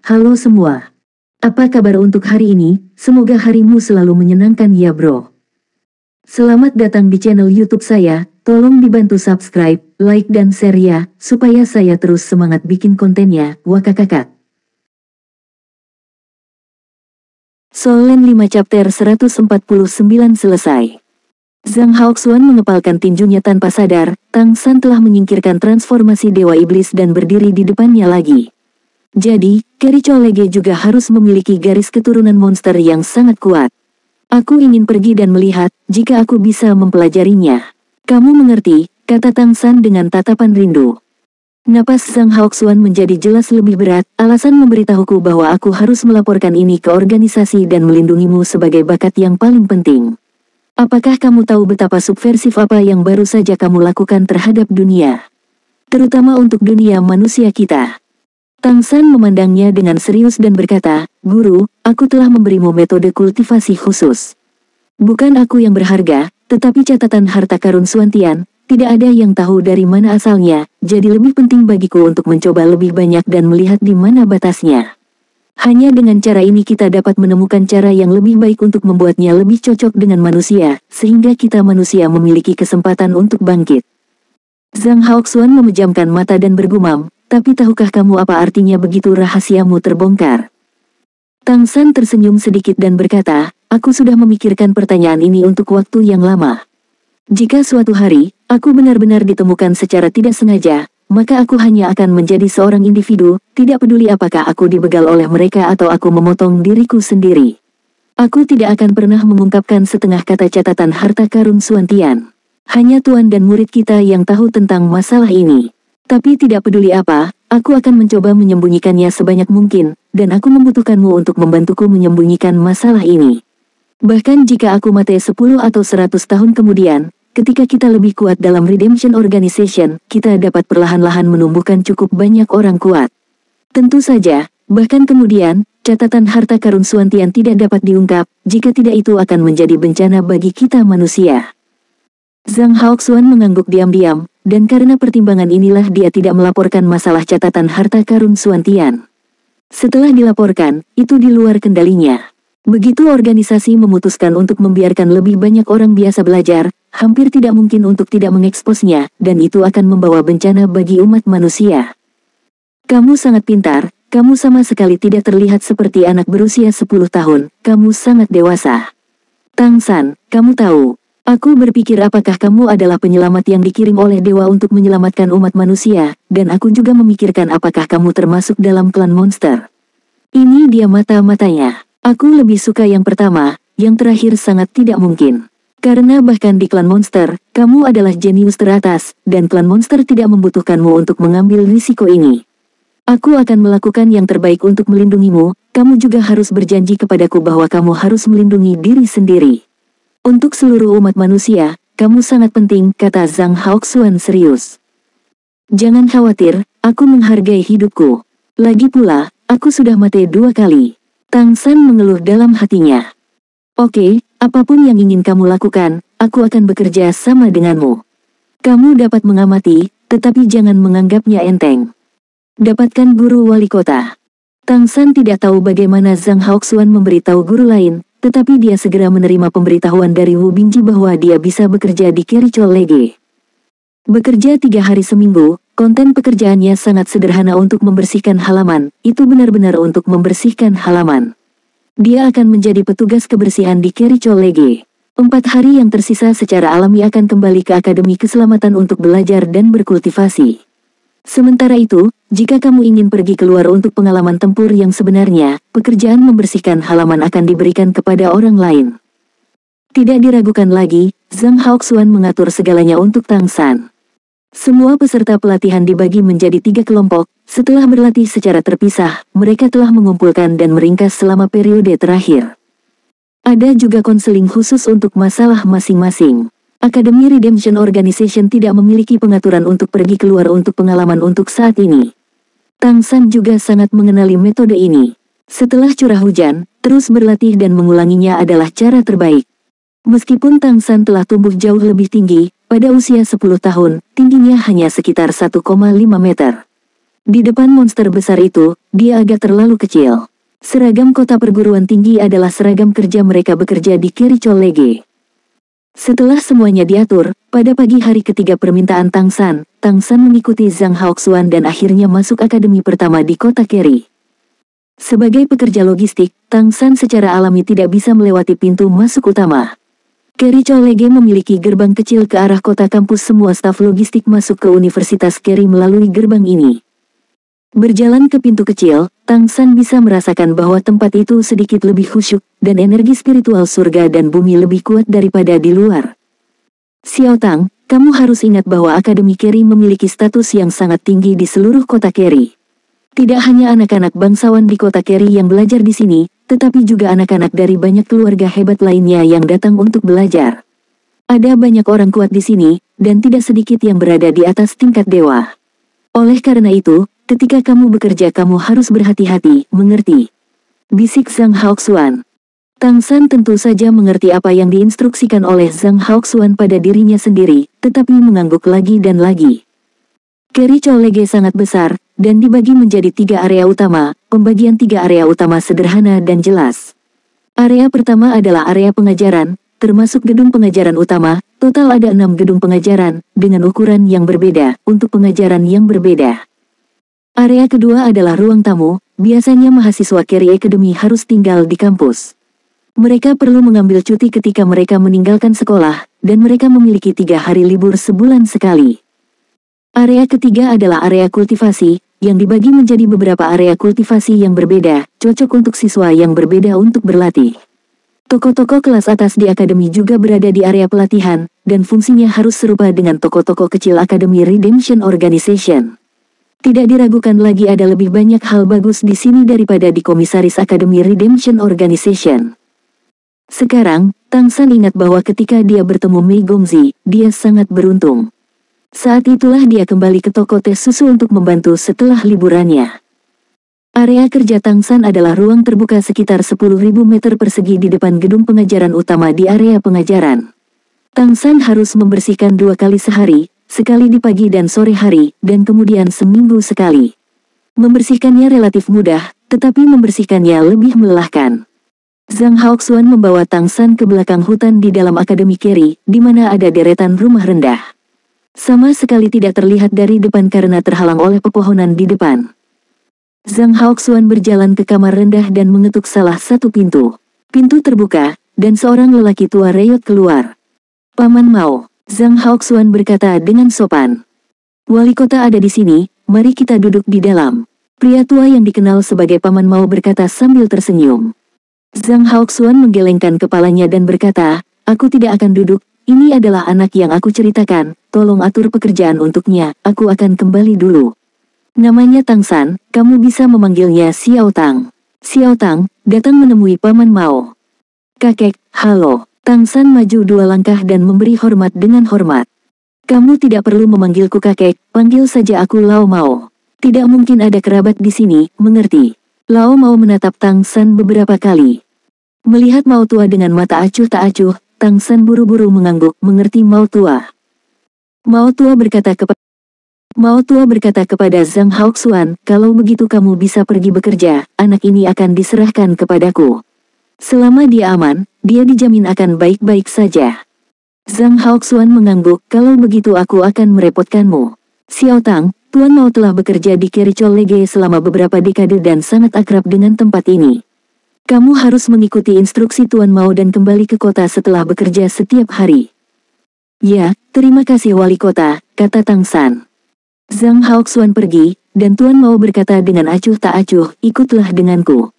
Halo semua. Apa kabar untuk hari ini? Semoga harimu selalu menyenangkan ya bro. Selamat datang di channel YouTube saya. Tolong dibantu subscribe, like dan share ya, supaya saya terus semangat bikin kontennya. Wakakakak. Solen 5 chapter 149 selesai. Zhang Haoxuan mengepalkan tinjunya tanpa sadar. Tang San telah menyingkirkan transformasi Dewa Iblis dan berdiri di depannya lagi. Jadi, Kerichou Lege juga harus memiliki garis keturunan monster yang sangat kuat. Aku ingin pergi dan melihat, jika aku bisa mempelajarinya. Kamu mengerti, kata Tang San dengan tatapan rindu. Napas Zhang Haoxuan menjadi jelas lebih berat, alasan memberitahuku bahwa aku harus melaporkan ini ke organisasi dan melindungimu sebagai bakat yang paling penting. Apakah kamu tahu betapa subversif apa yang baru saja kamu lakukan terhadap dunia? Terutama untuk dunia manusia kita. Tang San memandangnya dengan serius dan berkata, Guru, aku telah memberimu metode kultivasi khusus. Bukan aku yang berharga, tetapi catatan harta karun Xuantian, tidak ada yang tahu dari mana asalnya, jadi lebih penting bagiku untuk mencoba lebih banyak dan melihat di mana batasnya. Hanya dengan cara ini kita dapat menemukan cara yang lebih baik untuk membuatnya lebih cocok dengan manusia, sehingga kita manusia memiliki kesempatan untuk bangkit. Zhang Haoxuan memejamkan mata dan bergumam, tapi tahukah kamu apa artinya begitu rahasiamu terbongkar? Tang San tersenyum sedikit dan berkata, aku sudah memikirkan pertanyaan ini untuk waktu yang lama. Jika suatu hari, aku benar-benar ditemukan secara tidak sengaja, maka aku hanya akan menjadi seorang individu, tidak peduli apakah aku dibegal oleh mereka atau aku memotong diriku sendiri. Aku tidak akan pernah mengungkapkan setengah kata catatan harta karun Xuantian. Hanya tuan dan murid kita yang tahu tentang masalah ini. Tapi tidak peduli apa, aku akan mencoba menyembunyikannya sebanyak mungkin, dan aku membutuhkanmu untuk membantuku menyembunyikan masalah ini. Bahkan jika aku mati 10 atau 100 tahun kemudian, ketika kita lebih kuat dalam Redemption Organization, kita dapat perlahan-lahan menumbuhkan cukup banyak orang kuat. Tentu saja, bahkan kemudian, catatan harta karun Xuantian tidak dapat diungkap, jika tidak itu akan menjadi bencana bagi kita manusia. Zhang Haoxuan mengangguk diam-diam, dan karena pertimbangan inilah dia tidak melaporkan masalah catatan harta karun Xuantian. Setelah dilaporkan, itu di luar kendalinya. Begitu organisasi memutuskan untuk membiarkan lebih banyak orang biasa belajar, hampir tidak mungkin untuk tidak mengeksposnya, dan itu akan membawa bencana bagi umat manusia. Kamu sangat pintar, kamu sama sekali tidak terlihat seperti anak berusia 10 tahun, kamu sangat dewasa. Tang San, kamu tahu. Aku berpikir apakah kamu adalah penyelamat yang dikirim oleh dewa untuk menyelamatkan umat manusia, dan aku juga memikirkan apakah kamu termasuk dalam klan monster. Ini dia mata-matanya. Aku lebih suka yang pertama, yang terakhir sangat tidak mungkin. Karena bahkan di klan monster, kamu adalah jenius teratas, dan klan monster tidak membutuhkanmu untuk mengambil risiko ini. Aku akan melakukan yang terbaik untuk melindungimu, kamu juga harus berjanji kepadaku bahwa kamu harus melindungi diri sendiri. Untuk seluruh umat manusia, kamu sangat penting, kata Zhang Haoxuan serius. Jangan khawatir, aku menghargai hidupku. Lagi pula, aku sudah mati 2 kali. Tang San mengeluh dalam hatinya. Oke, apapun yang ingin kamu lakukan, aku akan bekerja sama denganmu. Kamu dapat mengamati, tetapi jangan menganggapnya enteng. Dapatkan guru wali kota. Tang San tidak tahu bagaimana Zhang Haoxuan memberitahu guru lain, tetapi dia segera menerima pemberitahuan dari Wu Bingji bahwa dia bisa bekerja di Kerichou Lege. Bekerja 3 hari seminggu, konten pekerjaannya sangat sederhana untuk membersihkan halaman, itu benar-benar untuk membersihkan halaman. Dia akan menjadi petugas kebersihan di Kerichou Lege. 4 hari yang tersisa secara alami akan kembali ke Akademi Keselamatan untuk belajar dan berkultivasi. Sementara itu, jika kamu ingin pergi keluar untuk pengalaman tempur yang sebenarnya, pekerjaan membersihkan halaman akan diberikan kepada orang lain. Tidak diragukan lagi, Zhang Haoxuan mengatur segalanya untuk Tang San. Semua peserta pelatihan dibagi menjadi 3 kelompok, setelah berlatih secara terpisah, mereka telah mengumpulkan dan meringkas selama periode terakhir. Ada juga konseling khusus untuk masalah masing-masing. Akademi Redemption Organization tidak memiliki pengaturan untuk pergi keluar untuk pengalaman untuk saat ini. Tang San juga sangat mengenali metode ini. Setelah curah hujan, terus berlatih dan mengulanginya adalah cara terbaik. Meskipun Tang San telah tumbuh jauh lebih tinggi, pada usia 10 tahun, tingginya hanya sekitar 1,5 meter. Di depan monster besar itu, dia agak terlalu kecil. Seragam kota perguruan tinggi adalah seragam kerja mereka bekerja di Kericolege. Setelah semuanya diatur, pada pagi hari ketiga permintaan Tang San mengikuti Zhang Haoxuan dan akhirnya masuk akademi pertama di kota Keri. Sebagai pekerja logistik, Tang San secara alami tidak bisa melewati pintu masuk utama. Kericolege memiliki gerbang kecil ke arah kota kampus. Semua staf logistik masuk ke Universitas Keri melalui gerbang ini. Berjalan ke pintu kecil, Tang San bisa merasakan bahwa tempat itu sedikit lebih khusyuk, dan energi spiritual surga dan bumi lebih kuat daripada di luar. Xiao Tang, kamu harus ingat bahwa Akademi Keri memiliki status yang sangat tinggi di seluruh kota Keri. Tidak hanya anak-anak bangsawan di kota Keri yang belajar di sini, tetapi juga anak-anak dari banyak keluarga hebat lainnya yang datang untuk belajar. Ada banyak orang kuat di sini, dan tidak sedikit yang berada di atas tingkat dewa. Oleh karena itu, ketika kamu bekerja kamu harus berhati-hati, mengerti? Bisik Zhang Haoxuan. Tang San tentu saja mengerti apa yang diinstruksikan oleh Zhang Haoxuan pada dirinya sendiri, tetapi mengangguk lagi dan lagi. Kericolege sangat besar, dan dibagi menjadi 3 area utama. Pembagian 3 area utama sederhana dan jelas. Area pertama adalah area pengajaran, termasuk gedung pengajaran utama. Total ada 6 gedung pengajaran, dengan ukuran yang berbeda, untuk pengajaran yang berbeda. Area kedua adalah ruang tamu. Biasanya mahasiswa Keri Academy harus tinggal di kampus. Mereka perlu mengambil cuti ketika mereka meninggalkan sekolah, dan mereka memiliki 3 hari libur sebulan sekali. Area ketiga adalah area kultivasi, yang dibagi menjadi beberapa area kultivasi yang berbeda, cocok untuk siswa yang berbeda untuk berlatih. Toko-toko kelas atas di akademi juga berada di area pelatihan, dan fungsinya harus serupa dengan toko-toko kecil Akademi Redemption Organization. Tidak diragukan lagi ada lebih banyak hal bagus di sini daripada di Komisaris Akademi Redemption Organization. Sekarang, Tang San ingat bahwa ketika dia bertemu Mei Gongzi, dia sangat beruntung. Saat itulah dia kembali ke toko teh susu untuk membantu setelah liburannya. Area kerja Tang San adalah ruang terbuka sekitar 10.000 meter persegi di depan gedung pengajaran utama di area pengajaran. Tang San harus membersihkan 2 kali sehari, sekali di pagi dan sore hari, dan kemudian seminggu sekali. Membersihkannya relatif mudah, tetapi membersihkannya lebih melelahkan. Zhang Haoxuan membawa Tang San ke belakang hutan di dalam Akademi Keri, di mana ada deretan rumah rendah. Sama sekali tidak terlihat dari depan karena terhalang oleh pepohonan di depan. Zhang Haoxuan berjalan ke kamar rendah dan mengetuk salah satu pintu. Pintu terbuka, dan seorang lelaki tua reyot keluar. Paman Mao, Zhang Haoxuan berkata dengan sopan. Wali kota ada di sini, mari kita duduk di dalam. Pria tua yang dikenal sebagai Paman Mao berkata sambil tersenyum. Zhang Haoxuan menggelengkan kepalanya dan berkata, aku tidak akan duduk, ini adalah anak yang aku ceritakan, tolong atur pekerjaan untuknya, aku akan kembali dulu. Namanya Tang San, kamu bisa memanggilnya Xiao Tang. Xiao Tang, datang menemui Paman Mao. Kakek, halo. Tang San maju 2 langkah dan memberi hormat dengan hormat. Kamu tidak perlu memanggilku kakek, panggil saja aku Lao Mao. Tidak mungkin ada kerabat di sini, mengerti? Lao Mao menatap Tang San beberapa kali. Melihat Mao tua dengan mata acuh tak acuh, Tang San buru-buru mengangguk, mengerti Mao tua. Mao tua berkata kepada Zhang Haoxuan, kalau begitu kamu bisa pergi bekerja, anak ini akan diserahkan kepadaku. Selama dia aman, dia dijamin akan baik-baik saja. Zhang Haoxuan mengangguk, kalau begitu aku akan merepotkanmu. Xiao Tang, Tuan Mao telah bekerja di Kericolege selama beberapa dekade dan sangat akrab dengan tempat ini. Kamu harus mengikuti instruksi Tuan Mao dan kembali ke kota setelah bekerja setiap hari. Ya, terima kasih wali kota, kata Tang San. Zhang Haoxuan pergi, dan Tuan Mao berkata dengan acuh tak acuh, ikutlah denganku.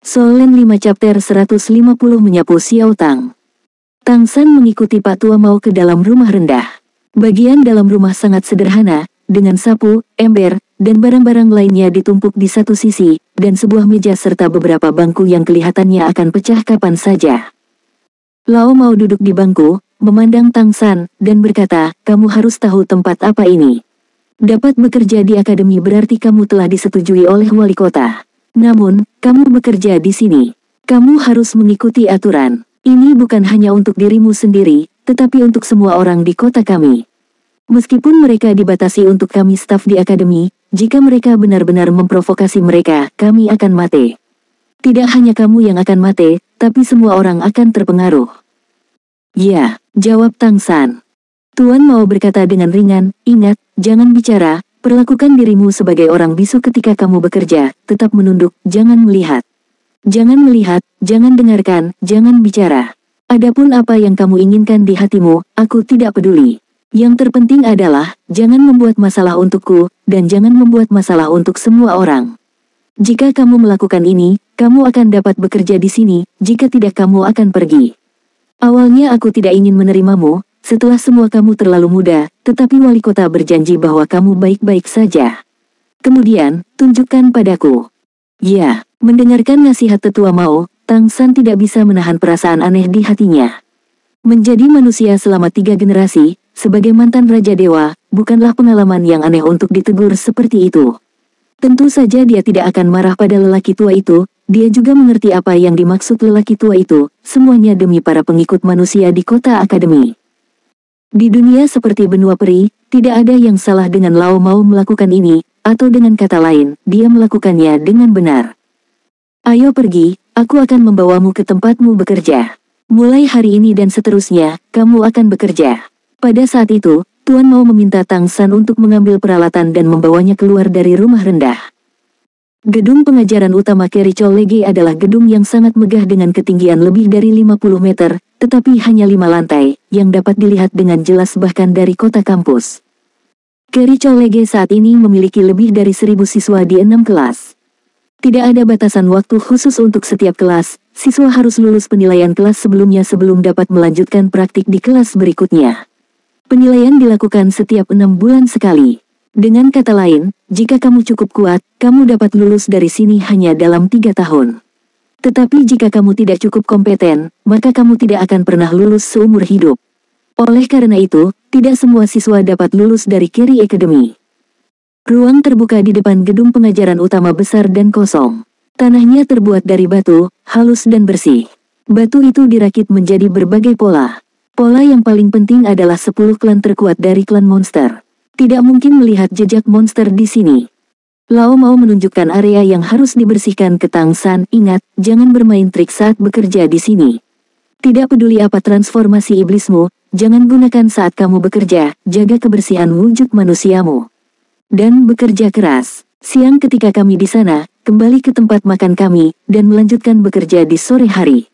Solen 5 chapter 150 menyapu Xiao Tang. Tang San mengikuti Pak Tua Mao ke dalam rumah rendah. Bagian dalam rumah sangat sederhana, dengan sapu, ember, dan barang-barang lainnya ditumpuk di satu sisi, dan sebuah meja serta beberapa bangku yang kelihatannya akan pecah kapan saja. Lao Mao duduk di bangku, memandang Tang San, dan berkata, kamu harus tahu tempat apa ini. Dapat bekerja di akademi berarti kamu telah disetujui oleh wali kota. Namun, kamu bekerja di sini. Kamu harus mengikuti aturan. Ini bukan hanya untuk dirimu sendiri, tetapi untuk semua orang di kota kami. Meskipun mereka dibatasi untuk kami staf di akademi, jika mereka benar-benar memprovokasi mereka, kami akan mati. Tidak hanya kamu yang akan mati, tapi semua orang akan terpengaruh. Ya, jawab Tang San. Tuan Mao berkata dengan ringan, ingat, jangan bicara, perlakukan dirimu sebagai orang bisu ketika kamu bekerja, tetap menunduk, jangan melihat. Jangan melihat, jangan dengarkan, jangan bicara. Adapun apa yang kamu inginkan di hatimu, aku tidak peduli. Yang terpenting adalah, jangan membuat masalah untukku, dan jangan membuat masalah untuk semua orang. Jika kamu melakukan ini, kamu akan dapat bekerja di sini, jika tidak kamu akan pergi. Awalnya aku tidak ingin menerimamu, setelah semua kamu terlalu muda, tetapi wali kota berjanji bahwa kamu baik-baik saja. Kemudian, tunjukkan padaku. Ya, mendengarkan nasihat tetua Mao, Tang San tidak bisa menahan perasaan aneh di hatinya. Menjadi manusia selama 3 generasi, sebagai mantan Raja Dewa, bukanlah pengalaman yang aneh untuk ditegur seperti itu. Tentu saja dia tidak akan marah pada lelaki tua itu, dia juga mengerti apa yang dimaksud lelaki tua itu, semuanya demi para pengikut manusia di kota akademi. Di dunia seperti benua peri, tidak ada yang salah dengan Lao Mao melakukan ini, atau dengan kata lain, dia melakukannya dengan benar. Ayo pergi, aku akan membawamu ke tempatmu bekerja. Mulai hari ini dan seterusnya, kamu akan bekerja. Pada saat itu, Tuan Mao meminta Tang San untuk mengambil peralatan dan membawanya keluar dari rumah rendah. Gedung pengajaran utama Kerichol Lege adalah gedung yang sangat megah dengan ketinggian lebih dari 50 meter, tetapi hanya 5 lantai, yang dapat dilihat dengan jelas bahkan dari kota kampus. Kerichol Lege saat ini memiliki lebih dari 1000 siswa di 6 kelas. Tidak ada batasan waktu khusus untuk setiap kelas, siswa harus lulus penilaian kelas sebelumnya sebelum dapat melanjutkan praktik di kelas berikutnya. Penilaian dilakukan setiap 6 bulan sekali. Dengan kata lain, jika kamu cukup kuat, kamu dapat lulus dari sini hanya dalam 3 tahun. Tetapi jika kamu tidak cukup kompeten, maka kamu tidak akan pernah lulus seumur hidup. Oleh karena itu, tidak semua siswa dapat lulus dari Keri Academy. Ruang terbuka di depan gedung pengajaran utama besar dan kosong. Tanahnya terbuat dari batu, halus dan bersih. Batu itu dirakit menjadi berbagai pola. Pola yang paling penting adalah 10 klan terkuat dari klan monster. Tidak mungkin melihat jejak monster di sini. Lao Mao menunjukkan area yang harus dibersihkan ke Tang San. Ingat, jangan bermain trik saat bekerja di sini. Tidak peduli apa transformasi iblismu, jangan gunakan saat kamu bekerja, jaga kebersihan wujud manusiamu. Dan bekerja keras. Siang ketika kami di sana, kembali ke tempat makan kami, dan melanjutkan bekerja di sore hari.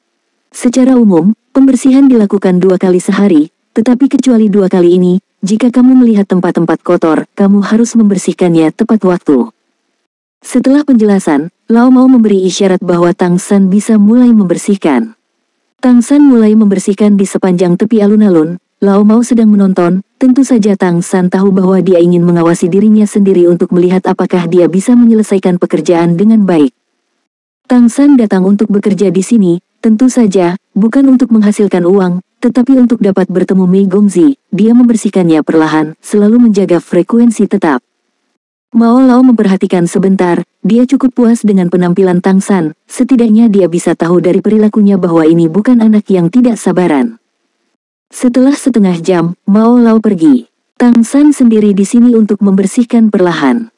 Secara umum, pembersihan dilakukan 2 kali sehari, tetapi kecuali 2 kali ini, jika kamu melihat tempat-tempat kotor, kamu harus membersihkannya tepat waktu. Setelah penjelasan, Lao Mao memberi isyarat bahwa Tang San bisa mulai membersihkan. Tang San mulai membersihkan di sepanjang tepi alun-alun. Lao Mao sedang menonton, tentu saja Tang San tahu bahwa dia ingin mengawasi dirinya sendiri untuk melihat apakah dia bisa menyelesaikan pekerjaan dengan baik. Tang San datang untuk bekerja di sini, tentu saja, bukan untuk menghasilkan uang, tetapi untuk dapat bertemu Mei Gongzi. Dia membersihkannya perlahan, selalu menjaga frekuensi tetap. Mao Lao memperhatikan sebentar, dia cukup puas dengan penampilan Tang San, setidaknya dia bisa tahu dari perilakunya bahwa ini bukan anak yang tidak sabaran. Setelah setengah jam, Mao Lao pergi. Tang San sendiri di sini untuk membersihkan perlahan.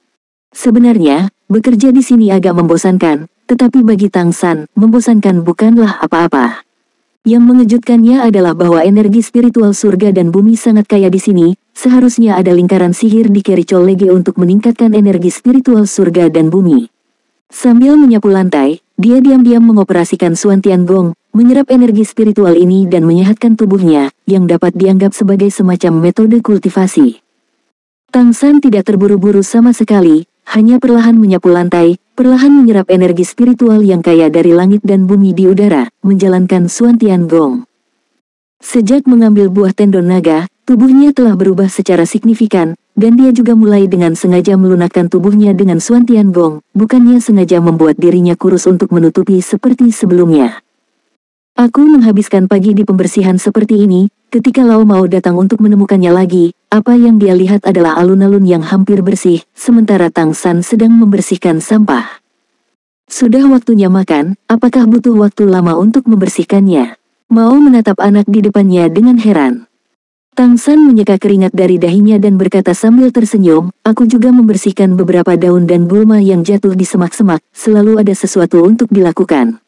Sebenarnya, bekerja di sini agak membosankan, tetapi bagi Tang San, membosankan bukanlah apa-apa. Yang mengejutkannya adalah bahwa energi spiritual surga dan bumi sangat kaya di sini, seharusnya ada lingkaran sihir di Kerichol Lege untuk meningkatkan energi spiritual surga dan bumi. Sambil menyapu lantai, dia diam-diam mengoperasikan Suan Tiangong, menyerap energi spiritual ini dan menyehatkan tubuhnya, yang dapat dianggap sebagai semacam metode kultivasi. Tang San tidak terburu-buru sama sekali, hanya perlahan menyapu lantai, perlahan menyerap energi spiritual yang kaya dari langit dan bumi di udara, menjalankan Suan Tiangong. Sejak mengambil buah tendon naga, tubuhnya telah berubah secara signifikan, dan dia juga mulai dengan sengaja melunakkan tubuhnya dengan Suan Tiangong, bukannya sengaja membuat dirinya kurus untuk menutupi seperti sebelumnya. Aku menghabiskan pagi di pembersihan seperti ini, ketika Lao Mao datang untuk menemukannya lagi, apa yang dia lihat adalah alun-alun yang hampir bersih, sementara Tang San sedang membersihkan sampah. Sudah waktunya makan, apakah butuh waktu lama untuk membersihkannya? Mao menatap anak di depannya dengan heran. Tang San menyeka keringat dari dahinya dan berkata sambil tersenyum, aku juga membersihkan beberapa daun dan gulma yang jatuh di semak-semak, selalu ada sesuatu untuk dilakukan.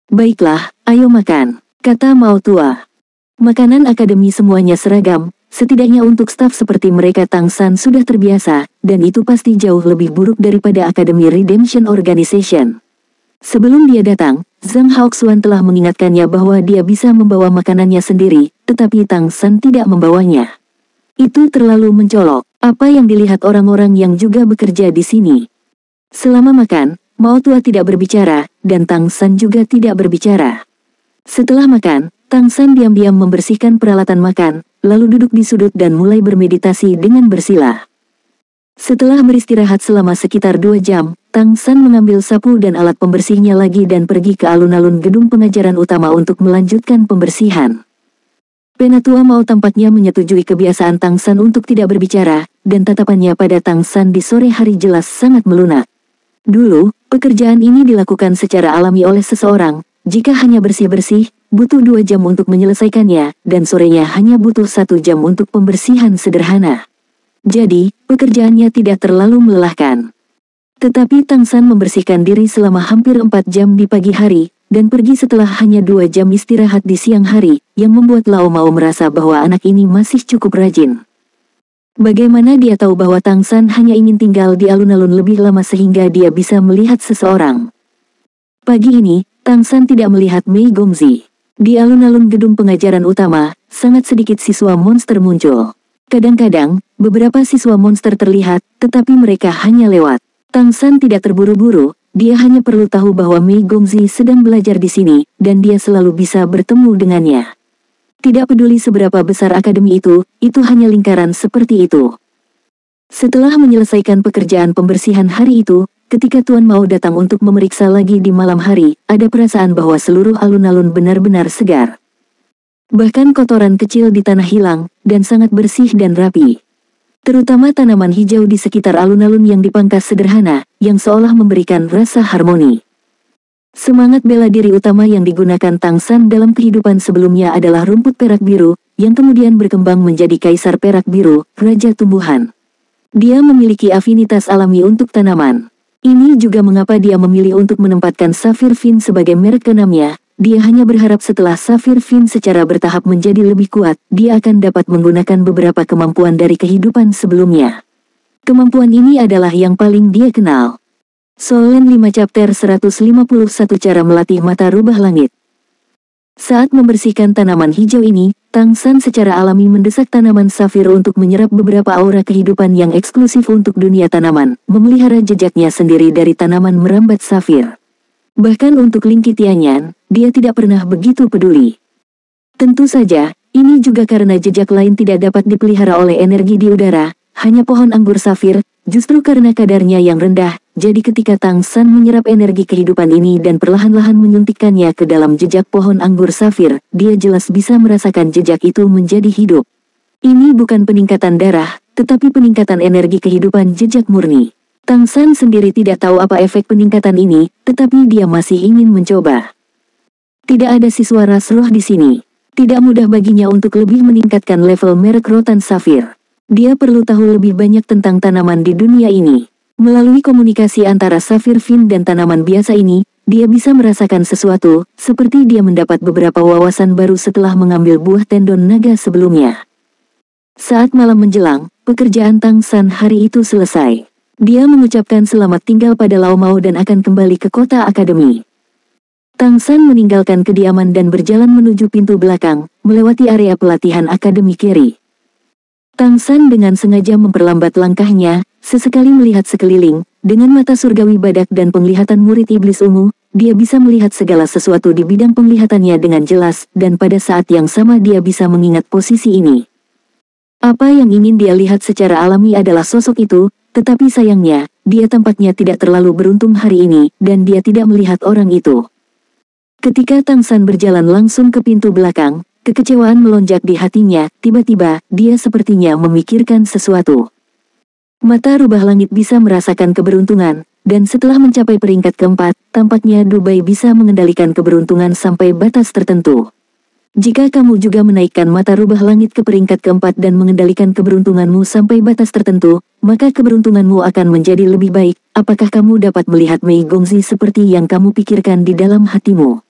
Baiklah, ayo makan, kata Mao Tua. Makanan akademi semuanya seragam, setidaknya untuk staf seperti mereka Tang San sudah terbiasa, dan itu pasti jauh lebih buruk daripada Akademi Redemption Organization. Sebelum dia datang, Zhang Haoxuan telah mengingatkannya bahwa dia bisa membawa makanannya sendiri, tetapi Tang San tidak membawanya. Itu terlalu mencolok, apa yang dilihat orang-orang yang juga bekerja di sini. Selama makan, Mao Tua tidak berbicara, dan Tang San juga tidak berbicara. Setelah makan, Tang San diam-diam membersihkan peralatan makan, lalu duduk di sudut dan mulai bermeditasi dengan bersila. Setelah beristirahat selama sekitar 2 jam, Tang San mengambil sapu dan alat pembersihnya lagi dan pergi ke alun-alun gedung pengajaran utama untuk melanjutkan pembersihan. Penatua Mao tampaknya menyetujui kebiasaan Tang San untuk tidak berbicara, dan tatapannya pada Tang San di sore hari jelas sangat melunak. Dulu, pekerjaan ini dilakukan secara alami oleh seseorang, jika hanya bersih-bersih, butuh 2 jam untuk menyelesaikannya, dan sorenya hanya butuh 1 jam untuk pembersihan sederhana. Jadi, pekerjaannya tidak terlalu melelahkan. Tetapi Tang San membersihkan diri selama hampir 4 jam di pagi hari, dan pergi setelah hanya 2 jam istirahat di siang hari, yang membuat Lao Mao merasa bahwa anak ini masih cukup rajin. Bagaimana dia tahu bahwa Tang San hanya ingin tinggal di alun-alun lebih lama sehingga dia bisa melihat seseorang? Pagi ini, Tang San tidak melihat Mei Gongzi. Di alun-alun gedung pengajaran utama, sangat sedikit siswa monster muncul. Kadang-kadang, beberapa siswa monster terlihat, tetapi mereka hanya lewat. Tang San tidak terburu-buru, dia hanya perlu tahu bahwa Mei Gongzi sedang belajar di sini, dan dia selalu bisa bertemu dengannya. Tidak peduli seberapa besar akademi itu hanya lingkaran seperti itu. Setelah menyelesaikan pekerjaan pembersihan hari itu, ketika Tuan Mao datang untuk memeriksa lagi di malam hari, ada perasaan bahwa seluruh alun-alun benar-benar segar. Bahkan kotoran kecil di tanah hilang, dan sangat bersih dan rapi. Terutama tanaman hijau di sekitar alun-alun yang dipangkas sederhana, yang seolah memberikan rasa harmoni. Semangat bela diri utama yang digunakan Tang San dalam kehidupan sebelumnya adalah rumput perak biru, yang kemudian berkembang menjadi kaisar perak biru, raja tumbuhan. Dia memiliki afinitas alami untuk tanaman. Ini juga mengapa dia memilih untuk menempatkan Safir Fin sebagai merek keenamnya. Dia hanya berharap setelah Safir Fin secara bertahap menjadi lebih kuat, dia akan dapat menggunakan beberapa kemampuan dari kehidupan sebelumnya. Kemampuan ini adalah yang paling dia kenal. Solen 5 Chapter 151 Cara Melatih Mata Rubah Langit. Saat membersihkan tanaman hijau ini, Tang San secara alami mendesak tanaman safir untuk menyerap beberapa aura kehidupan yang eksklusif untuk dunia tanaman, memelihara jejaknya sendiri dari tanaman merambat safir. Bahkan untuk Lingki Tianyan, dia tidak pernah begitu peduli. Tentu saja, ini juga karena jejak lain tidak dapat dipelihara oleh energi di udara, hanya pohon anggur safir, justru karena kadarnya yang rendah, jadi ketika Tang San menyerap energi kehidupan ini dan perlahan-lahan menyuntikkannya ke dalam jejak pohon anggur safir, dia jelas bisa merasakan jejak itu menjadi hidup. Ini bukan peningkatan darah, tetapi peningkatan energi kehidupan jejak murni. Tang San sendiri tidak tahu apa efek peningkatan ini, tetapi dia masih ingin mencoba. Tidak ada siswa ras roh di sini. Tidak mudah baginya untuk lebih meningkatkan level merek rotan safir. Dia perlu tahu lebih banyak tentang tanaman di dunia ini. Melalui komunikasi antara Safir Fin dan tanaman biasa ini, dia bisa merasakan sesuatu, seperti dia mendapat beberapa wawasan baru setelah mengambil buah tendon naga sebelumnya. Saat malam menjelang, pekerjaan Tang San hari itu selesai. Dia mengucapkan selamat tinggal pada Lao Mao dan akan kembali ke kota akademi. Tang San meninggalkan kediaman dan berjalan menuju pintu belakang, melewati area pelatihan akademi Keri. Tang San dengan sengaja memperlambat langkahnya, sesekali melihat sekeliling, dengan mata surgawi badak dan penglihatan murid iblis ungu, dia bisa melihat segala sesuatu di bidang penglihatannya dengan jelas, dan pada saat yang sama dia bisa mengingat posisi ini. Apa yang ingin dia lihat secara alami adalah sosok itu, tetapi sayangnya, dia tampaknya tidak terlalu beruntung hari ini, dan dia tidak melihat orang itu. Ketika Tang San berjalan langsung ke pintu belakang, kekecewaan melonjak di hatinya, tiba-tiba, dia sepertinya memikirkan sesuatu. Mata Rubah Langit bisa merasakan keberuntungan, dan setelah mencapai peringkat keempat, tampaknya Dubai bisa mengendalikan keberuntungan sampai batas tertentu. Jika kamu juga menaikkan mata rubah langit ke peringkat keempat dan mengendalikan keberuntunganmu sampai batas tertentu, maka keberuntunganmu akan menjadi lebih baik. Apakah kamu dapat melihat Mei Gongzi seperti yang kamu pikirkan di dalam hatimu?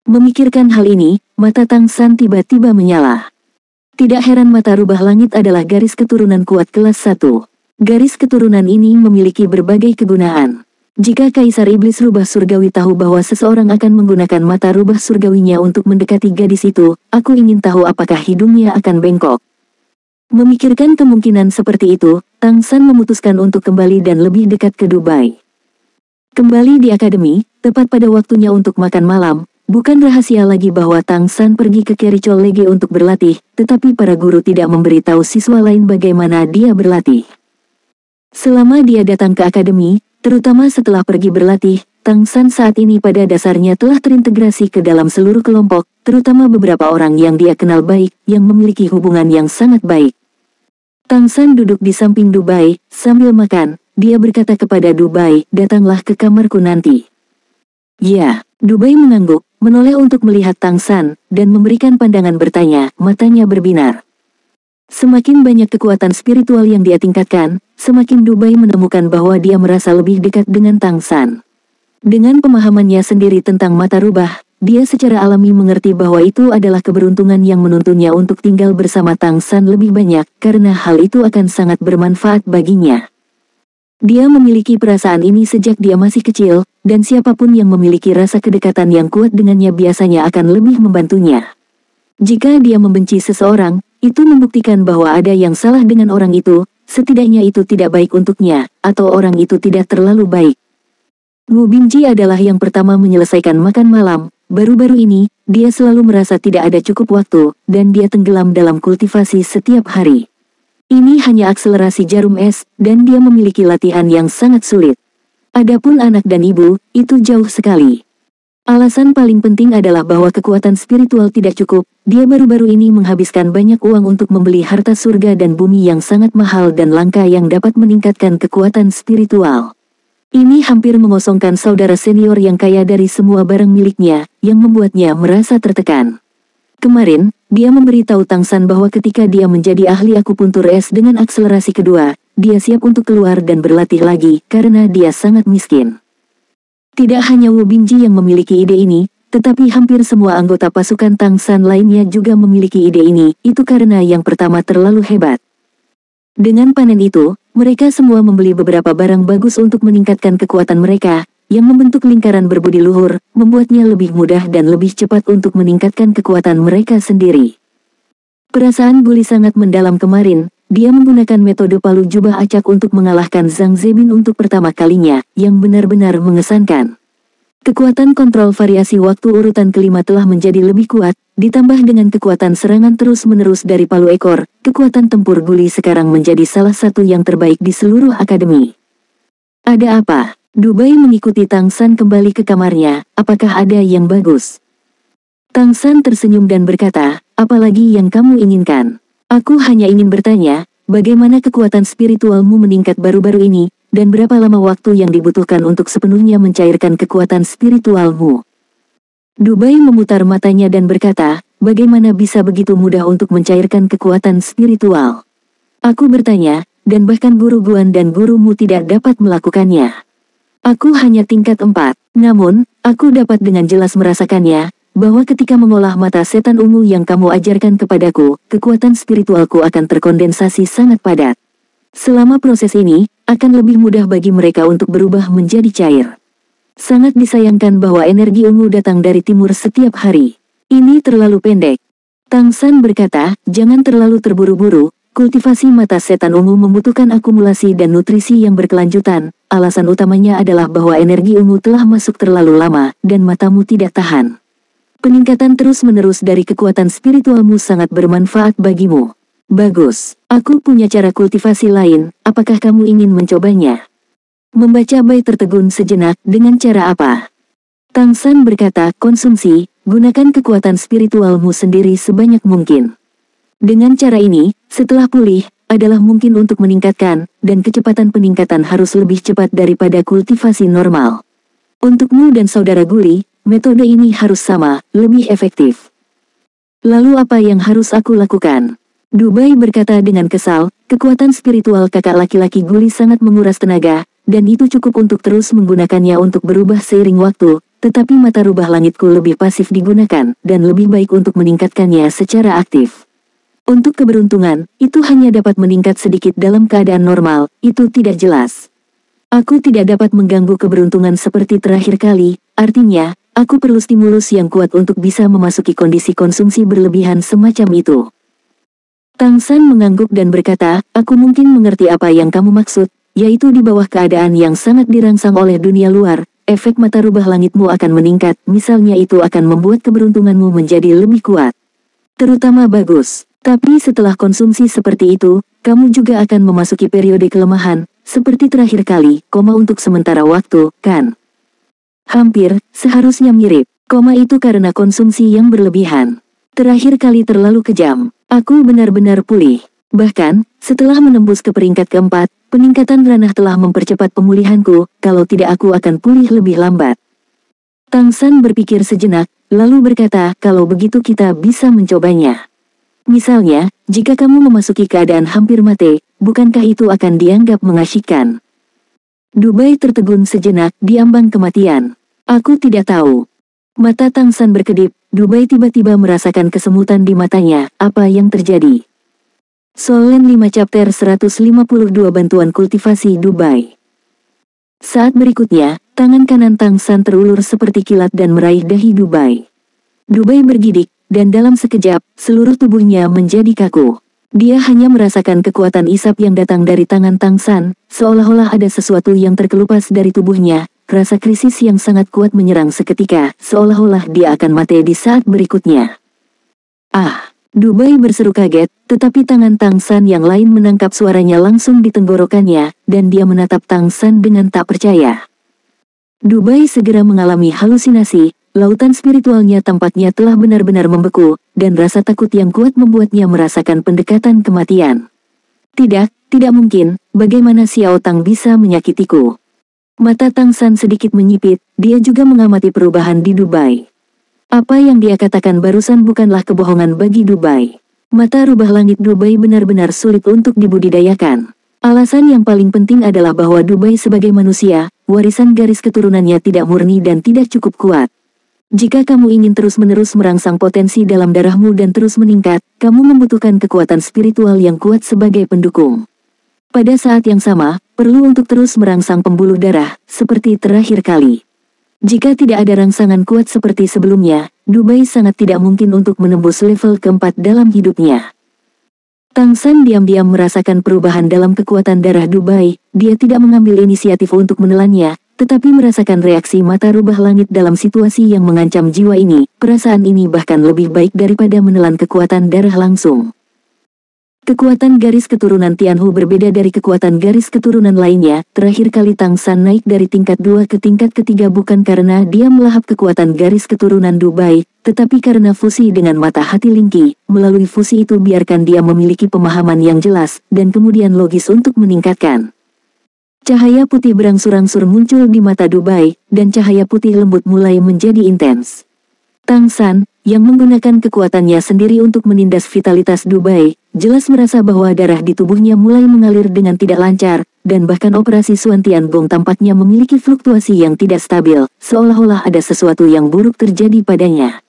Memikirkan hal ini, mata Tang San tiba-tiba menyala. Tidak heran mata rubah langit adalah garis keturunan kuat kelas 1. Garis keturunan ini memiliki berbagai kegunaan. Jika Kaisar Iblis Rubah Surgawi tahu bahwa seseorang akan menggunakan mata rubah surgawinya untuk mendekati gadis itu, aku ingin tahu apakah hidungnya akan bengkok. Memikirkan kemungkinan seperti itu, Tang San memutuskan untuk kembali dan lebih dekat ke Dubai. Kembali di akademi, tepat pada waktunya untuk makan malam, bukan rahasia lagi bahwa Tang San pergi ke Kerichol Lege untuk berlatih, tetapi para guru tidak memberitahu siswa lain bagaimana dia berlatih. Selama dia datang ke akademi, terutama setelah pergi berlatih, Tang San saat ini pada dasarnya telah terintegrasi ke dalam seluruh kelompok, terutama beberapa orang yang dia kenal baik, yang memiliki hubungan yang sangat baik. Tang San duduk di samping Dubai, sambil makan, dia berkata kepada Dubai, datanglah ke kamarku nanti. Ya, Dubai mengangguk, menoleh untuk melihat Tang San, dan memberikan pandangan bertanya, matanya berbinar. Semakin banyak kekuatan spiritual yang dia tingkatkan, semakin Dubai menemukan bahwa dia merasa lebih dekat dengan Tang San. Dengan pemahamannya sendiri tentang mata rubah, dia secara alami mengerti bahwa itu adalah keberuntungan yang menuntunnya untuk tinggal bersama Tang San lebih banyak, karena hal itu akan sangat bermanfaat baginya. Dia memiliki perasaan ini sejak dia masih kecil, dan siapapun yang memiliki rasa kedekatan yang kuat dengannya biasanya akan lebih membantunya. Jika dia membenci seseorang, itu membuktikan bahwa ada yang salah dengan orang itu, setidaknya itu tidak baik untuknya, atau orang itu tidak terlalu baik. Wu Bingji adalah yang pertama menyelesaikan makan malam, baru-baru ini, dia selalu merasa tidak ada cukup waktu, dan dia tenggelam dalam kultivasi setiap hari. Ini hanya akselerasi jarum es, dan dia memiliki latihan yang sangat sulit. Adapun anak dan ibu, itu jauh sekali. Alasan paling penting adalah bahwa kekuatan spiritual tidak cukup, dia baru-baru ini menghabiskan banyak uang untuk membeli harta surga dan bumi yang sangat mahal dan langka yang dapat meningkatkan kekuatan spiritual. Ini hampir mengosongkan saudara senior yang kaya dari semua barang miliknya, yang membuatnya merasa tertekan. Kemarin, dia memberitahu Tang San bahwa ketika dia menjadi ahli akupuntur es dengan akselerasi kedua, dia siap untuk keluar dan berlatih lagi, karena dia sangat miskin. Tidak hanya Wu Bingji yang memiliki ide ini, tetapi hampir semua anggota pasukan Tang San lainnya juga memiliki ide ini, itu karena yang pertama terlalu hebat. Dengan panen itu, mereka semua membeli beberapa barang bagus untuk meningkatkan kekuatan mereka, yang membentuk lingkaran berbudi luhur, membuatnya lebih mudah dan lebih cepat untuk meningkatkan kekuatan mereka sendiri. Perasaan Guli sangat mendalam kemarin, dia menggunakan metode palu jubah acak untuk mengalahkan Zhang Zebin untuk pertama kalinya, yang benar-benar mengesankan. Kekuatan kontrol variasi waktu urutan kelima telah menjadi lebih kuat, ditambah dengan kekuatan serangan terus-menerus dari palu ekor, kekuatan tempur Guli sekarang menjadi salah satu yang terbaik di seluruh akademi. Ada apa? Dubai mengikuti Tang San kembali ke kamarnya, apakah ada yang bagus? Tang San tersenyum dan berkata, apalagi yang kamu inginkan? Aku hanya ingin bertanya, bagaimana kekuatan spiritualmu meningkat baru-baru ini, dan berapa lama waktu yang dibutuhkan untuk sepenuhnya mencairkan kekuatan spiritualmu? Dubai memutar matanya dan berkata, bagaimana bisa begitu mudah untuk mencairkan kekuatan spiritual? Aku bertanya, dan bahkan guru Guan dan gurumu tidak dapat melakukannya. Aku hanya tingkat 4, namun, aku dapat dengan jelas merasakannya, bahwa ketika mengolah mata setan ungu yang kamu ajarkan kepadaku, kekuatan spiritualku akan terkondensasi sangat padat. Selama proses ini, akan lebih mudah bagi mereka untuk berubah menjadi cair. Sangat disayangkan bahwa energi ungu datang dari timur setiap hari. Ini terlalu pendek. Tang San berkata, jangan terlalu terburu-buru, kultivasi mata setan ungu membutuhkan akumulasi dan nutrisi yang berkelanjutan, alasan utamanya adalah bahwa energi ungu telah masuk terlalu lama, dan matamu tidak tahan. Peningkatan terus-menerus dari kekuatan spiritualmu sangat bermanfaat bagimu. Bagus, aku punya cara kultivasi lain, apakah kamu ingin mencobanya? Membaca bait tertegun sejenak, dengan cara apa? Tang San berkata, konsumsi, gunakan kekuatan spiritualmu sendiri sebanyak mungkin. Dengan cara ini, setelah pulih, adalah mungkin untuk meningkatkan, dan kecepatan peningkatan harus lebih cepat daripada kultivasi normal. Untukmu dan saudara Guli, metode ini harus sama, lebih efektif. Lalu apa yang harus aku lakukan? Dubai berkata dengan kesal, kekuatan spiritual kakak laki-laki Guli sangat menguras tenaga, dan itu cukup untuk terus menggunakannya untuk berubah seiring waktu, tetapi mata rubah langitku lebih pasif digunakan, dan lebih baik untuk meningkatkannya secara aktif. Untuk keberuntungan, itu hanya dapat meningkat sedikit dalam keadaan normal, itu tidak jelas. Aku tidak dapat mengganggu keberuntungan seperti terakhir kali, artinya, aku perlu stimulus yang kuat untuk bisa memasuki kondisi konsumsi berlebihan semacam itu. Tang San mengangguk dan berkata, aku mungkin mengerti apa yang kamu maksud, yaitu di bawah keadaan yang sangat dirangsang oleh dunia luar, efek mata rubah langitmu akan meningkat, misalnya itu akan membuat keberuntunganmu menjadi lebih kuat. Terutama bagus. Tapi setelah konsumsi seperti itu, kamu juga akan memasuki periode kelemahan, seperti terakhir kali, untuk sementara waktu, kan? Hampir, seharusnya mirip, itu karena konsumsi yang berlebihan. Terakhir kali terlalu kejam, aku benar-benar pulih. Bahkan, setelah menembus ke peringkat keempat, peningkatan ranah telah mempercepat pemulihanku, kalau tidak aku akan pulih lebih lambat. Tang San berpikir sejenak, lalu berkata, kalau begitu kita bisa mencobanya. Misalnya, jika kamu memasuki keadaan hampir mati, bukankah itu akan dianggap mengasyikkan? Dubai tertegun sejenak di ambang kematian. Aku tidak tahu. Mata Tang San berkedip, Dubai tiba-tiba merasakan kesemutan di matanya, apa yang terjadi? Solen 5 Chapter 152 Bantuan Kultivasi Dubai. Saat berikutnya, tangan kanan Tang San terulur seperti kilat dan meraih dahi Dubai. Dubai bergidik, dan dalam sekejap, seluruh tubuhnya menjadi kaku. Dia hanya merasakan kekuatan isap yang datang dari tangan Tang San, seolah-olah ada sesuatu yang terkelupas dari tubuhnya, rasa krisis yang sangat kuat menyerang seketika, seolah-olah dia akan mati di saat berikutnya. Ah! Dubai berseru kaget, tetapi tangan Tang San yang lain menangkap suaranya langsung di tenggorokannya, dan dia menatap Tang San dengan tak percaya. Dubai segera mengalami halusinasi. Lautan spiritualnya tampaknya telah benar-benar membeku, dan rasa takut yang kuat membuatnya merasakan pendekatan kematian. Tidak mungkin, bagaimana Xiao Tang bisa menyakitiku? Mata Tang San sedikit menyipit, dia juga mengamati perubahan di Dubai. Apa yang dia katakan barusan bukanlah kebohongan bagi Dubai. Mata rubah langit Dubai benar-benar sulit untuk dibudidayakan. Alasan yang paling penting adalah bahwa Dubai sebagai manusia, warisan garis keturunannya tidak murni dan tidak cukup kuat. Jika kamu ingin terus-menerus merangsang potensi dalam darahmu dan terus meningkat, kamu membutuhkan kekuatan spiritual yang kuat sebagai pendukung. Pada saat yang sama, perlu untuk terus merangsang pembuluh darah, seperti terakhir kali. Jika tidak ada rangsangan kuat seperti sebelumnya, Dubai sangat tidak mungkin untuk menembus level keempat dalam hidupnya. Tang San diam-diam merasakan perubahan dalam kekuatan darah Dubai, dia tidak mengambil inisiatif untuk menelannya, tetapi merasakan reaksi mata rubah langit dalam situasi yang mengancam jiwa ini, perasaan ini bahkan lebih baik daripada menelan kekuatan darah langsung. Kekuatan garis keturunan Tianhu berbeda dari kekuatan garis keturunan lainnya, terakhir kali Tang San naik dari tingkat 2 ke tingkat ketiga bukan karena dia melahap kekuatan garis keturunan Dubai, tetapi karena fusi dengan mata hati Lingqi, melalui fusi itu biarkan dia memiliki pemahaman yang jelas, dan kemudian logis untuk meningkatkan. Cahaya putih berangsur-angsur muncul di mata Dubai, dan cahaya putih lembut mulai menjadi intens. Tang San, yang menggunakan kekuatannya sendiri untuk menindas vitalitas Dubai, jelas merasa bahwa darah di tubuhnya mulai mengalir dengan tidak lancar, dan bahkan operasi Suan Tian Gong tampaknya memiliki fluktuasi yang tidak stabil, seolah-olah ada sesuatu yang buruk terjadi padanya.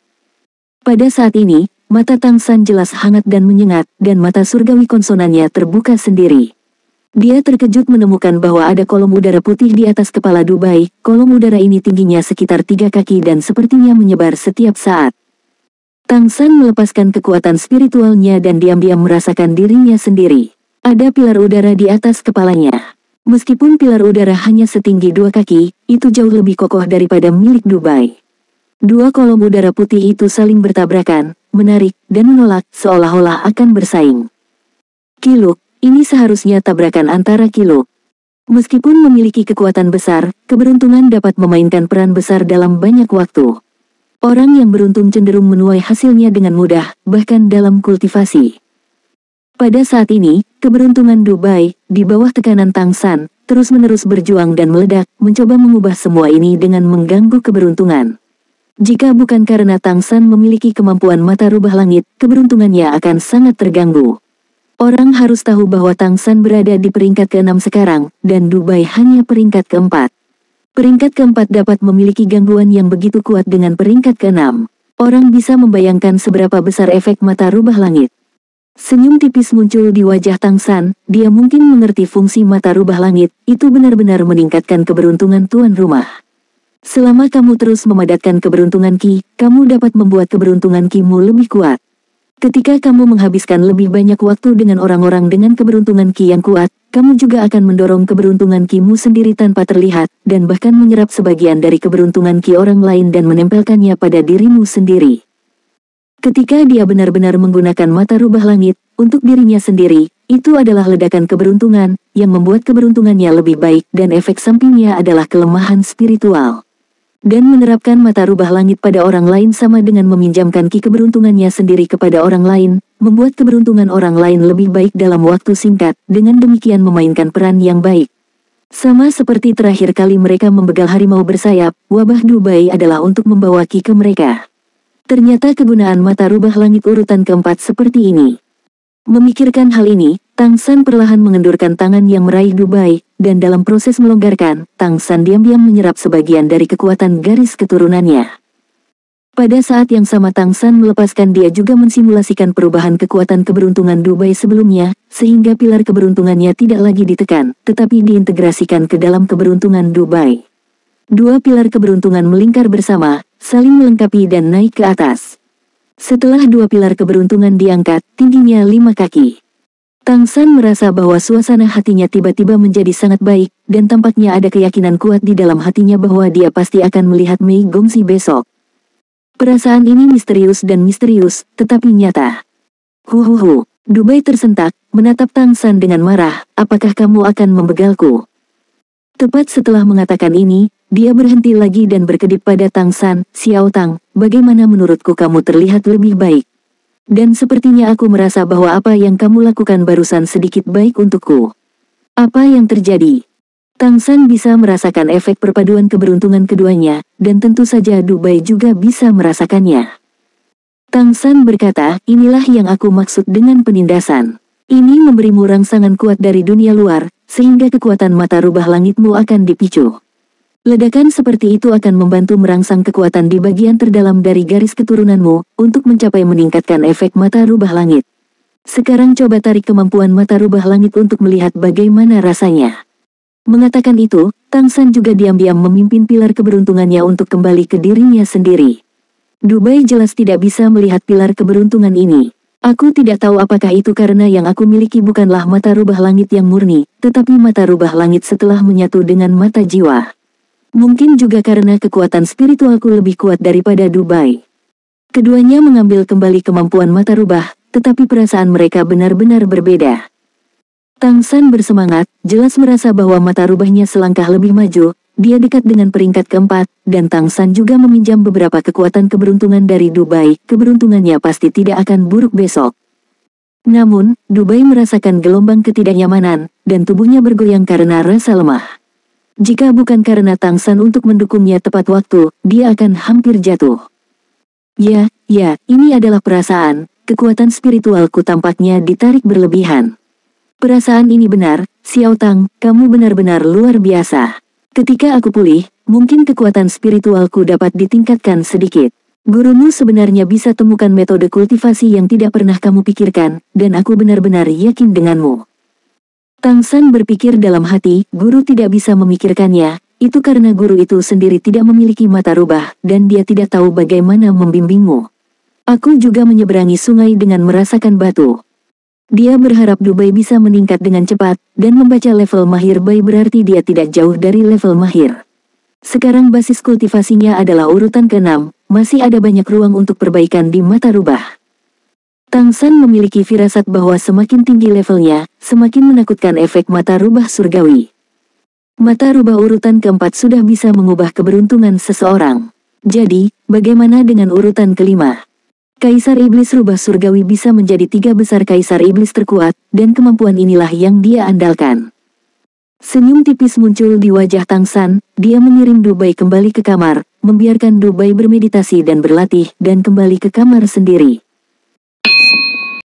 Pada saat ini, mata Tang San jelas hangat dan menyengat, dan mata surgawi konsonannya terbuka sendiri. Dia terkejut menemukan bahwa ada kolom udara putih di atas kepala Dubai. Kolom udara ini tingginya sekitar 3 kaki dan sepertinya menyebar setiap saat. Tang San melepaskan kekuatan spiritualnya dan diam-diam merasakan dirinya sendiri. Ada pilar udara di atas kepalanya. Meskipun pilar udara hanya setinggi 2 kaki, itu jauh lebih kokoh daripada milik Dubai. Dua kolom udara putih itu saling bertabrakan, menarik, dan menolak, seolah-olah akan bersaing. Kiluk. Ini seharusnya tabrakan antara kiluk. Meskipun memiliki kekuatan besar, keberuntungan dapat memainkan peran besar dalam banyak waktu. Orang yang beruntung cenderung menuai hasilnya dengan mudah, bahkan dalam kultivasi. Pada saat ini, keberuntungan Dubai, di bawah tekanan Tang San, terus-menerus berjuang dan meledak, mencoba mengubah semua ini dengan mengganggu keberuntungan. Jika bukan karena Tang San memiliki kemampuan mata rubah langit, keberuntungannya akan sangat terganggu. Orang harus tahu bahwa Tang San berada di peringkat ke-6 sekarang, dan Dubai hanya peringkat ke-4. Peringkat ke-4 dapat memiliki gangguan yang begitu kuat dengan peringkat ke-6. Orang bisa membayangkan seberapa besar efek mata rubah langit. Senyum tipis muncul di wajah Tang San, dia mungkin mengerti fungsi mata rubah langit, itu benar-benar meningkatkan keberuntungan tuan rumah. Selama kamu terus memadatkan keberuntungan Ki, kamu dapat membuat keberuntungan Ki-mu lebih kuat. Ketika kamu menghabiskan lebih banyak waktu dengan orang-orang dengan keberuntungan Ki yang kuat, kamu juga akan mendorong keberuntungan Ki-mu sendiri tanpa terlihat, dan bahkan menyerap sebagian dari keberuntungan Ki orang lain dan menempelkannya pada dirimu sendiri. Ketika dia benar-benar menggunakan mata rubah langit, untuk dirinya sendiri, itu adalah ledakan keberuntungan, yang membuat keberuntungannya lebih baik dan efek sampingnya adalah kelemahan spiritual. Dan menerapkan mata rubah langit pada orang lain sama dengan meminjamkan Ki keberuntungannya sendiri kepada orang lain, membuat keberuntungan orang lain lebih baik dalam waktu singkat, dengan demikian memainkan peran yang baik. Sama seperti terakhir kali mereka membegal harimau bersayap, wabah Dubai adalah untuk membawa Ki ke mereka. Ternyata kegunaan mata rubah langit urutan ke-4 seperti ini. Memikirkan hal ini, Tang San perlahan mengendurkan tangan yang meraih Dubai, dan dalam proses melonggarkan, Tang San diam-diam menyerap sebagian dari kekuatan garis keturunannya. Pada saat yang sama Tang San melepaskan, dia juga mensimulasikan perubahan kekuatan keberuntungan Dubai sebelumnya, sehingga pilar keberuntungannya tidak lagi ditekan, tetapi diintegrasikan ke dalam keberuntungan Dubai. Dua pilar keberuntungan melingkar bersama, saling melengkapi dan naik ke atas. Setelah dua pilar keberuntungan diangkat, tingginya 5 kaki. Tang San merasa bahwa suasana hatinya tiba-tiba menjadi sangat baik, dan tampaknya ada keyakinan kuat di dalam hatinya bahwa dia pasti akan melihat Mei Gongxi besok. Perasaan ini misterius, tetapi nyata. Huhuhu, Dubai tersentak, menatap Tang San dengan marah, apakah kamu akan membegalku? Tepat setelah mengatakan ini, dia berhenti lagi dan berkedip pada Tang San, Xiao Tang, bagaimana menurutku kamu terlihat lebih baik? Dan sepertinya aku merasa bahwa apa yang kamu lakukan barusan sedikit baik untukku. Apa yang terjadi? Tang San bisa merasakan efek perpaduan keberuntungan keduanya, dan tentu saja Dubai juga bisa merasakannya. Tang San berkata, inilah yang aku maksud dengan penindasan. Ini memberimu rangsangan kuat dari dunia luar, sehingga kekuatan mata rubah langitmu akan dipicu. Ledakan seperti itu akan membantu merangsang kekuatan di bagian terdalam dari garis keturunanmu, untuk mencapai meningkatkan efek mata rubah langit. Sekarang coba tarik kemampuan mata rubah langit untuk melihat bagaimana rasanya. Mengatakan itu, Tang San juga diam-diam memimpin pilar keberuntungannya untuk kembali ke dirinya sendiri. Dubai jelas tidak bisa melihat pilar keberuntungan ini. Aku tidak tahu apakah itu karena yang aku miliki bukanlah mata rubah langit yang murni, tetapi mata rubah langit setelah menyatu dengan mata jiwa. Mungkin juga karena kekuatan spiritualku lebih kuat daripada Dubai. Keduanya mengambil kembali kemampuan mata rubah, tetapi perasaan mereka benar-benar berbeda. Tang San bersemangat, jelas merasa bahwa mata rubahnya selangkah lebih maju, dia dekat dengan peringkat ke-4, dan Tang San juga meminjam beberapa kekuatan keberuntungan dari Dubai, keberuntungannya pasti tidak akan buruk besok. Namun, Dubai merasakan gelombang ketidaknyamanan, dan tubuhnya bergoyang karena rasa lemah. Jika bukan karena Tang San untuk mendukungnya tepat waktu, dia akan hampir jatuh. Ya, ini adalah perasaan, kekuatan spiritualku tampaknya ditarik berlebihan. Perasaan ini benar, Xiao Tang, kamu benar-benar luar biasa. Ketika aku pulih, mungkin kekuatan spiritualku dapat ditingkatkan sedikit. Gurumu sebenarnya bisa temukan metode kultivasi yang tidak pernah kamu pikirkan, dan aku benar-benar yakin denganmu. Tang San berpikir dalam hati, guru tidak bisa memikirkannya, itu karena guru itu sendiri tidak memiliki mata rubah, dan dia tidak tahu bagaimana membimbingmu. Aku juga menyeberangi sungai dengan merasakan batu. Dia berharap Dubai bisa meningkat dengan cepat, dan membaca level mahir Bai berarti dia tidak jauh dari level mahir. Sekarang basis kultivasinya adalah urutan ke-6, masih ada banyak ruang untuk perbaikan di mata rubah. Tang San memiliki firasat bahwa semakin tinggi levelnya, semakin menakutkan efek mata rubah surgawi. Mata rubah urutan ke-4 sudah bisa mengubah keberuntungan seseorang. Jadi, bagaimana dengan urutan ke-5? Kaisar Iblis Rubah Surgawi bisa menjadi 3 besar Kaisar Iblis terkuat, dan kemampuan inilah yang dia andalkan. Senyum tipis muncul di wajah Tang San, dia mengirim Dubai kembali ke kamar, membiarkan Dubai bermeditasi dan berlatih dan kembali ke kamar sendiri.